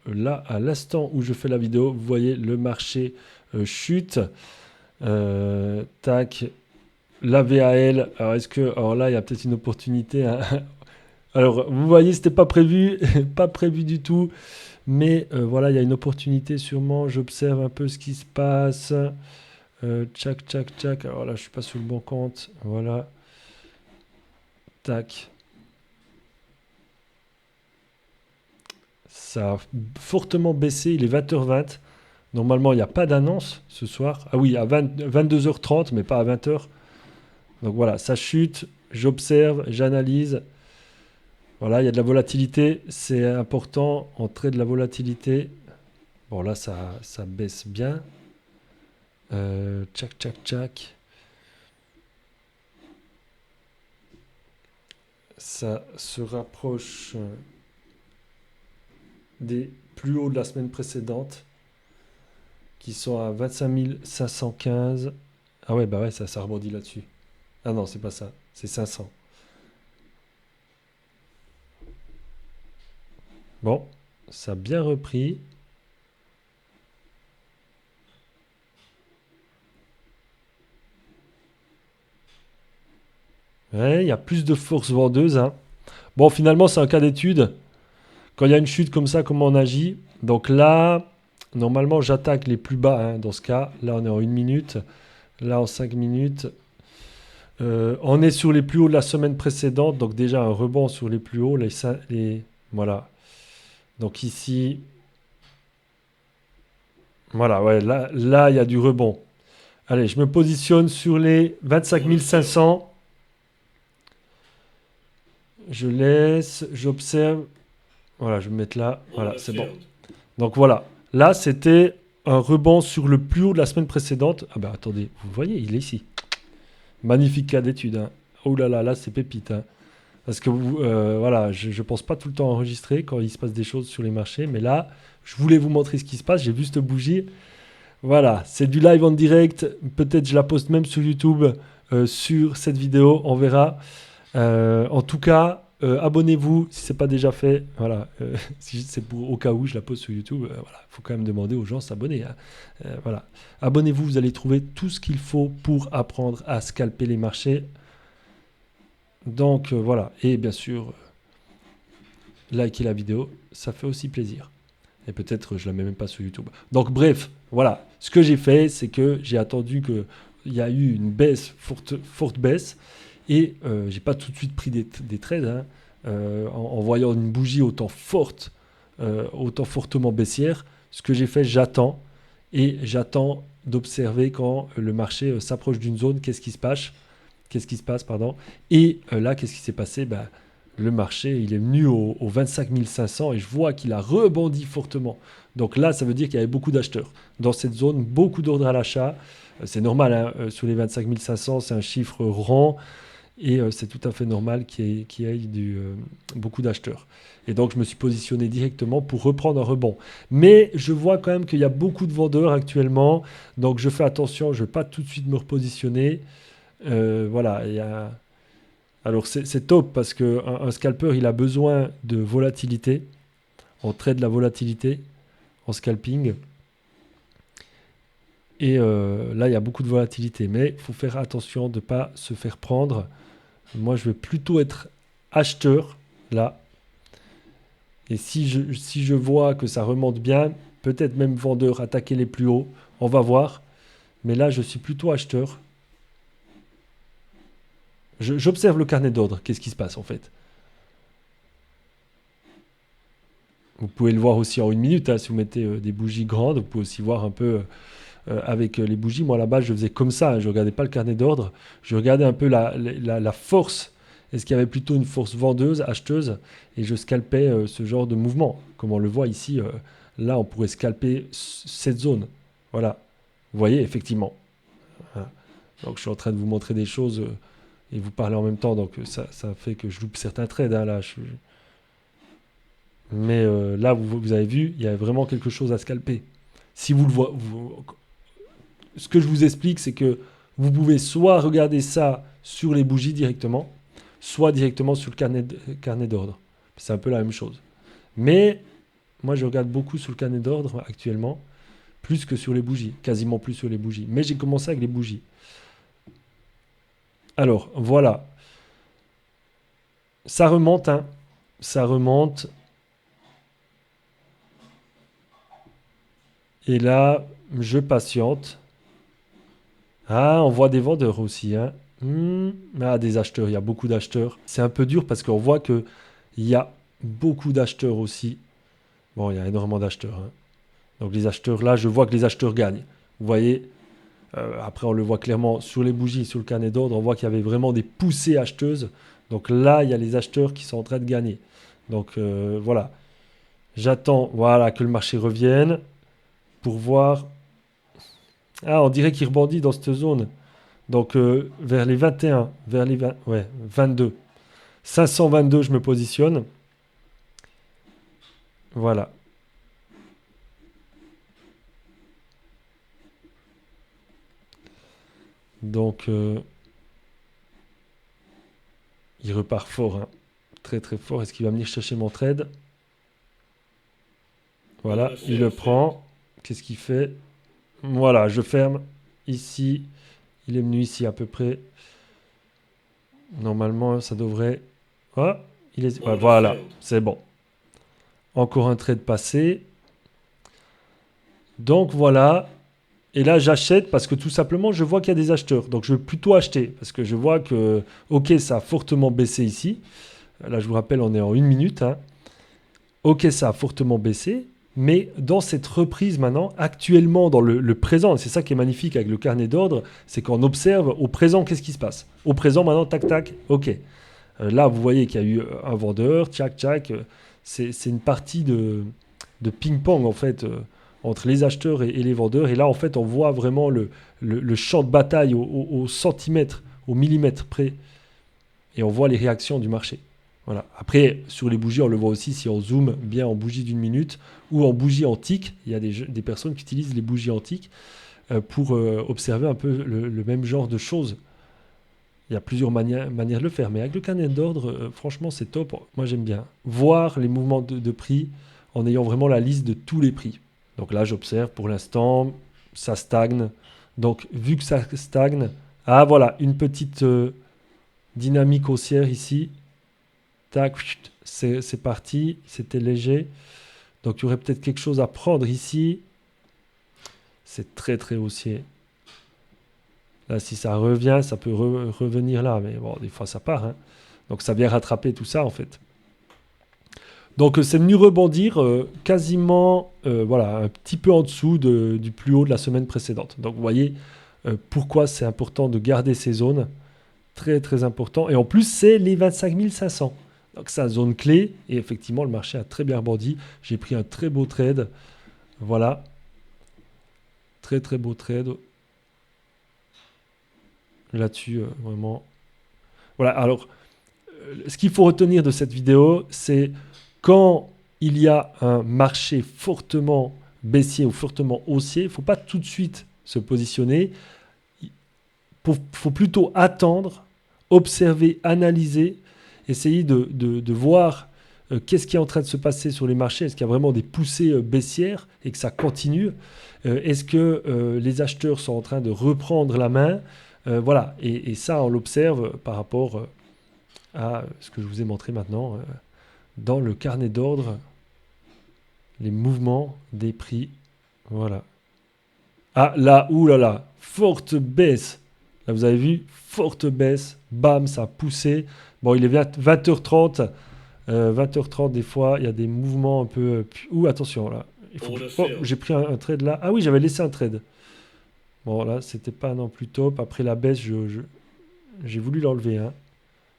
là, à l'instant où je fais la vidéo, vous voyez le marché chute. Tac, la VAL. Alors là, il y a peut-être une opportunité, hein. Alors, vous voyez, c'était pas prévu, pas prévu du tout. Mais voilà, il y a une opportunité sûrement. J'observe un peu ce qui se passe. Tchac, tchac, tchac. Alors là, je suis pas sur le bon compte. Voilà. Tac. Ça a fortement baissé. Il est 20h20. Normalement, il n'y a pas d'annonce ce soir. Ah oui, à 22h30, mais pas à 20h. Donc voilà, ça chute. J'observe, j'analyse. Voilà, il y a de la volatilité. C'est important. Entrer de la volatilité. Bon, là, ça baisse bien. Tchac, tchac, tchac. Ça se rapproche des plus hauts de la semaine précédente, qui sont à 25 515. Ah ouais, bah ouais, ça rebondit là-dessus. Ah non, c'est pas ça, c'est 500. Bon, ça a bien repris. Ouais, il y a plus de force vendeuse, hein. Bon, finalement, c'est un cas d'étude. Quand il y a une chute comme ça, comment on agit? Donc là, normalement, j'attaque les plus bas, hein, dans ce cas. Là, on est en 1 minute. Là, en 5 minutes. On est sur les plus hauts de la semaine précédente. Donc déjà, un rebond sur les plus hauts. Voilà. Donc ici, voilà, ouais, là, il y a du rebond. Allez, je me positionne sur les 25 500. Je laisse, j'observe. Voilà, je vais me mettre là. Voilà, c'est bon. Donc voilà, là, c'était un rebond sur le plus haut de la semaine précédente. Ah ben attendez, vous voyez, il est ici. Magnifique cas d'étude, hein. Oh là là, là, c'est pépite, hein. Parce que voilà, je ne pense pas tout le temps enregistrer quand il se passe des choses sur les marchés. Mais là, je voulais vous montrer ce qui se passe. J'ai vu cette bougie. Voilà, c'est du live en direct. Peut-être je la poste même sur YouTube sur cette vidéo. On verra. En tout cas, abonnez-vous si ce n'est pas déjà fait. Voilà, si c'est pour au cas où je la poste sur YouTube. Voilà, il faut quand même demander aux gens de s'abonner, hein. Voilà, abonnez-vous. Vous allez trouver tout ce qu'il faut pour apprendre à scalper les marchés. Donc voilà, et bien sûr, likez la vidéo, ça fait aussi plaisir. Et peut-être je la mets même pas sur YouTube. Donc bref, voilà, ce que j'ai fait, c'est que j'ai attendu qu'il y a eu une baisse, forte baisse, et j'ai pas tout de suite pris des trades, hein, en voyant une bougie autant forte, autant fortement baissière. Ce que j'ai fait, j'attends, et j'attends d'observer quand le marché s'approche d'une zone, qu'est-ce qui se passe, pardon. Et là, qu'est-ce qui s'est passé? Le marché, il est venu au 25 500 et je vois qu'il a rebondi fortement. Donc là, ça veut dire qu'il y avait beaucoup d'acheteurs. Dans cette zone, beaucoup d'ordres à l'achat. C'est normal, hein, sur les 25 500, c'est un chiffre rond et c'est tout à fait normal qu'il y ait beaucoup d'acheteurs. Et donc, je me suis positionné directement pour reprendre un rebond. Mais je vois quand même qu'il y a beaucoup de vendeurs actuellement. Donc, je fais attention, je ne vais pas tout de suite me repositionner. Voilà, alors c'est top parce qu'un scalper, il a besoin de volatilité. On trade la volatilité en scalping. Et là, il y a beaucoup de volatilité. Mais il faut faire attention de ne pas se faire prendre. Moi, je vais plutôt être acheteur, là. Et si je vois que ça remonte bien, peut-être même vendeur, attaquer les plus hauts. On va voir. Mais là, je suis plutôt acheteur. J'observe le carnet d'ordre. Qu'est-ce qui se passe, en fait? Vous pouvez le voir aussi en 1 minute, hein, si vous mettez des bougies grandes. Vous pouvez aussi voir un peu avec les bougies. Moi, là-bas, je faisais comme ça, hein. Je ne regardais pas le carnet d'ordre. Je regardais un peu la force. Est-ce qu'il y avait plutôt une force vendeuse, acheteuse? Et je scalpais ce genre de mouvement. Comme on le voit ici, là, on pourrait scalper cette zone. Voilà. Vous voyez, effectivement. Voilà. Donc, je suis en train de vous montrer des choses et vous parler en même temps. Donc, ça fait que je loupe certains trades, hein, là. Mais là, vous avez vu, il y a vraiment quelque chose à scalper. Si vous le voyez, ce que je vous explique, c'est que vous pouvez soit regarder ça sur les bougies directement, soit directement sur le carnet d'ordre. C'est un peu la même chose. Mais Moi, je regarde beaucoup sur le carnet d'ordre actuellement, plus que sur les bougies, quasiment plus sur les bougies. Mais j'ai commencé avec les bougies. Alors, voilà. Ça remonte, hein. Ça remonte. Et là, je patiente. Ah, on voit des vendeurs aussi, hein. Ah, des acheteurs, il y a beaucoup d'acheteurs. C'est un peu dur parce qu'on voit qu'il y a beaucoup d'acheteurs aussi. Bon, il y a énormément d'acheteurs, hein. Donc les acheteurs, là, je vois que les acheteurs gagnent. Vous voyez, après, on le voit clairement sur les bougies, sur le carnet d'ordre, on voit qu'il y avait vraiment des poussées acheteuses. Donc là, il y a les acheteurs qui sont en train de gagner. Donc voilà, j'attends voilà, que le marché revienne pour voir. Ah, on dirait qu'il rebondit dans cette zone. Donc vers les 21, vers les 20, ouais, 22. 522, je me positionne. Voilà. Donc il repart fort, hein. Très très fort. Est-ce qu'il va venir chercher mon trade? Voilà, il le prend. Qu'est-ce qu'il fait? Voilà, je ferme ici. Il est venu ici à peu près. Normalement, ça devrait... Ah, il est... ouais, voilà, c'est bon. Encore un trade passé. Donc voilà. Et là, j'achète parce que tout simplement, je vois qu'il y a des acheteurs. Donc je vais plutôt acheter parce que je vois que, ok, ça a fortement baissé ici. Là, je vous rappelle, on est en 1 minute, hein. Ok, ça a fortement baissé. Mais dans cette reprise maintenant, actuellement dans le présent, c'est ça qui est magnifique avec le carnet d'ordre, c'est qu'on observe au présent qu'est-ce qui se passe. Au présent maintenant, tac, tac, ok. Là, vous voyez qu'il y a eu un vendeur, tchac, tchac. C'est une partie de ping-pong en fait entre les acheteurs et les vendeurs. Et là, en fait, on voit vraiment le champ de bataille au centimètre, au millimètre près. Et on voit les réactions du marché. Voilà. Après, sur les bougies, on le voit aussi si on zoome bien en bougie d'1 minute ou en bougie antique. Il y a des personnes qui utilisent les bougies antiques pour observer un peu le même genre de choses. Il y a plusieurs manières de le faire. Mais avec le carnet d'ordre, franchement, c'est top. Moi, j'aime bien voir les mouvements de prix en ayant vraiment la liste de tous les prix. Donc là, j'observe pour l'instant, ça stagne. Donc, vu que ça stagne, ah voilà, une petite dynamique haussière ici. Tac, c'est parti, c'était léger. Donc il y aurait peut-être quelque chose à prendre ici. C'est très très haussier. Là, si ça revient, ça peut revenir là. Mais bon, des fois ça part, hein. Donc ça vient rattraper tout ça en fait. Donc c'est venu rebondir quasiment voilà, un petit peu en dessous du plus haut de la semaine précédente. Donc vous voyez pourquoi c'est important de garder ces zones. Très très important. Et en plus, c'est les 25 500. Donc c'est une zone clé. Et effectivement, le marché a très bien rebondi. J'ai pris un très beau trade. Voilà. Très très beau trade. Là-dessus, vraiment. Voilà. Alors, ce qu'il faut retenir de cette vidéo, c'est quand il y a un marché fortement baissier ou fortement haussier, il ne faut pas tout de suite se positionner. Il faut plutôt attendre, observer, analyser, essayer de voir qu'est-ce qui est en train de se passer sur les marchés. Est-ce qu'il y a vraiment des poussées baissières et que ça continue? Est-ce que les acheteurs sont en train de reprendre la main? Voilà, et ça, on l'observe par rapport à ce que je vous ai montré maintenant dans le carnet d'ordre, les mouvements des prix. Voilà. Ah là, oulala, forte baisse. Là, vous avez vu, forte baisse. Bam, ça a poussé. Bon, il est 20h30. 20h30, des fois, il y a des mouvements un peu... Ouh, attention, là. Oh, j'ai pris un trade là. Ah oui, j'avais laissé un trade. Bon, là, c'était pas non plus top. Après la baisse, j'ai voulu l'enlever, hein.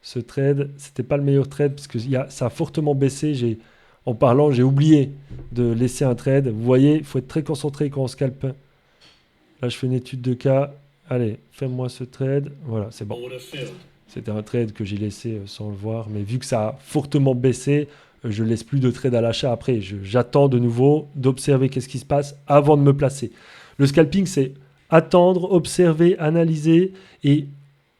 Ce trade, c'était pas le meilleur trade parce que ça a fortement baissé. En parlant, j'ai oublié de laisser un trade. Vous voyez, il faut être très concentré quand on scalpe. Là, je fais une étude de cas. Allez, fais-moi ce trade. Voilà, c'est bon. C'était un trade que j'ai laissé sans le voir. Mais vu que ça a fortement baissé, je laisse plus de trade à l'achat après. J'attends de nouveau d'observer qu'est-ce qui se passe avant de me placer. Le scalping, c'est attendre, observer, analyser et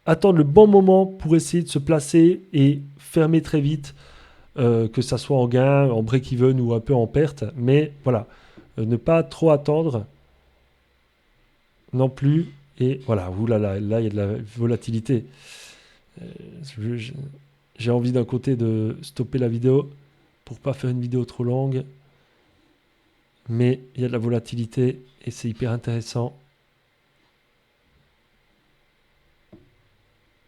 attendre le bon moment pour essayer de se placer et fermer très vite que ça soit en gain, en break-even ou un peu en perte. Mais voilà, ne pas trop attendre non plus. Et voilà, oulala, là il y a de la volatilité. Euh, je- J'ai envie d'un côté de stopper la vidéo pour pas faire une vidéo trop longue. Mais il y a de la volatilité et c'est hyper intéressant.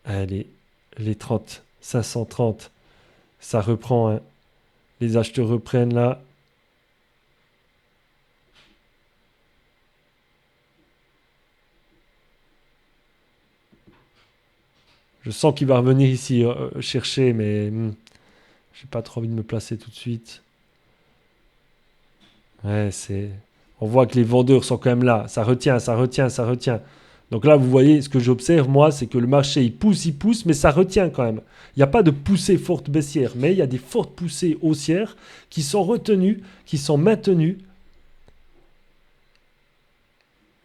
Allez, les 30, 530, ça reprend, hein. Les acheteurs reprennent là. Je sens qu'il va revenir ici chercher, mais j'ai pas trop envie de me placer tout de suite. Ouais, c'est. On voit que les vendeurs sont quand même là. Ça retient, ça retient, ça retient. Donc là, vous voyez, ce que j'observe, moi, c'est que le marché, il pousse, mais ça retient quand même. Il n'y a pas de poussée forte baissière, mais il y a des fortes poussées haussières qui sont retenues, qui sont maintenues.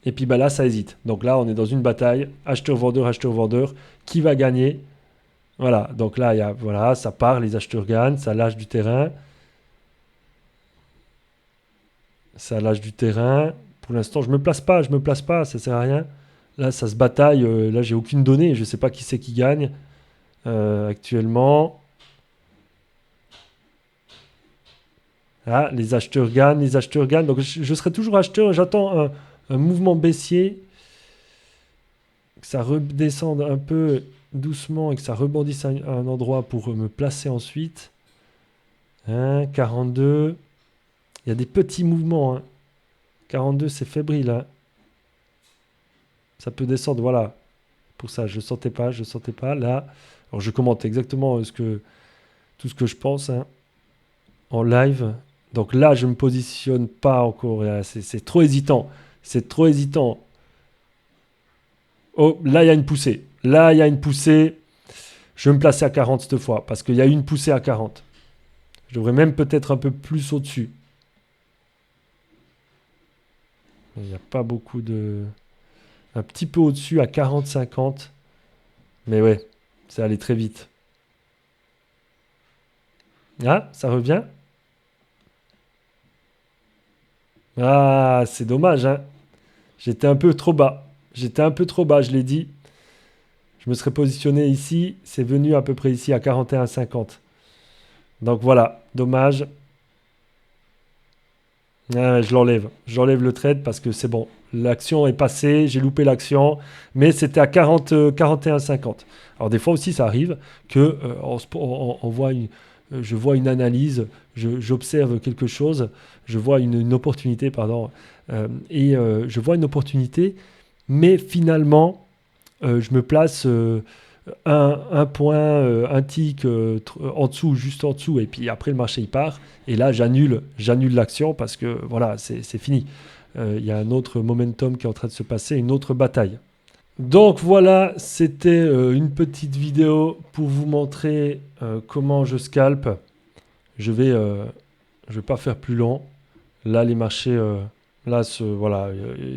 Et puis bah là, ça hésite. Donc là, on est dans une bataille. Acheteur-vendeur, acheteur-vendeur. Qui va gagner? Voilà. Donc là, voilà, ça part, les acheteurs gagnent, ça lâche du terrain. Ça lâche du terrain. Pour l'instant, je me place pas, je me place pas, ça sert à rien. Là, ça se bataille. Là, j'ai aucune donnée. Je sais pas qui c'est qui gagne actuellement. Ah, les acheteurs gagnent, les acheteurs gagnent. Donc, je serai toujours acheteur. J'attends un mouvement baissier. Que ça redescende un peu doucement et que ça rebondisse à un endroit pour me placer ensuite. Hein, 42. Il y a des petits mouvements. Hein. 42, c'est fébrile. Hein. Ça peut descendre, voilà. Pour ça, je ne sentais pas, je ne sentais pas. Là, alors je commente exactement tout ce que je pense hein, en live. Donc là, je ne me positionne pas encore. C'est trop hésitant. C'est trop hésitant. Oh, là, il y a une poussée. Là, il y a une poussée. Je vais me placer à 40 cette fois parce qu'il y a une poussée à 40. Je devrais même peut-être un peu plus au-dessus. Il n'y a pas beaucoup de... Un petit peu au-dessus à 40-50. Mais ouais, c'est allé très vite. Ah, ça revient? Ah, c'est dommage, hein. J'étais un peu trop bas. J'étais un peu trop bas, je l'ai dit. Je me serais positionné ici. C'est venu à peu près ici à 41,50. Donc voilà, dommage. Ah, je l'enlève. J'enlève le trade parce que c'est bon. L'action est passée, j'ai loupé l'action, mais c'était à 40, 41,50. Alors des fois aussi, ça arrive que on voit je vois une analyse, j'observe quelque chose, je vois une opportunité, pardon, je vois une opportunité, mais finalement, je me place un point, un tick en dessous, juste en dessous, et puis après le marché il part, et là j'annule l'action parce que voilà, c'est fini. Il y a un autre momentum qui est en train de se passer, une autre bataille. Donc voilà, c'était une petite vidéo pour vous montrer comment je scalpe. Je vais pas faire plus long. Là, les marchés, là, voilà,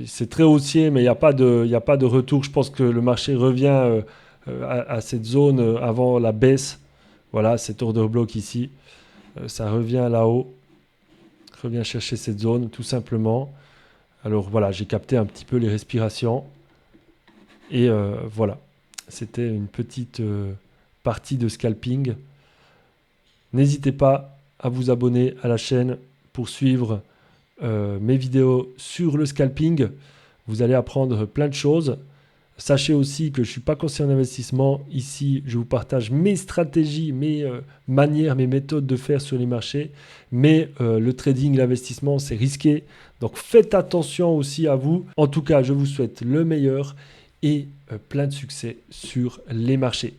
c'est très haussier, mais il y a pas de retour. Je pense que le marché revient à cette zone avant la baisse. Voilà, cet order block ici, ça revient là-haut, revient chercher cette zone, tout simplement. Alors voilà, j'ai capté un petit peu les respirations. Et voilà, c'était une petite partie de scalping. N'hésitez pas à vous abonner à la chaîne pour suivre mes vidéos sur le scalping. Vous allez apprendre plein de choses. Sachez aussi que je ne suis pas conseiller en investissement. Ici, je vous partage mes stratégies, mes manières, mes méthodes de faire sur les marchés. Mais le trading, l'investissement, c'est risqué. Donc faites attention aussi à vous. En tout cas, je vous souhaite le meilleur et plein de succès sur les marchés.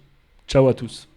Ciao à tous.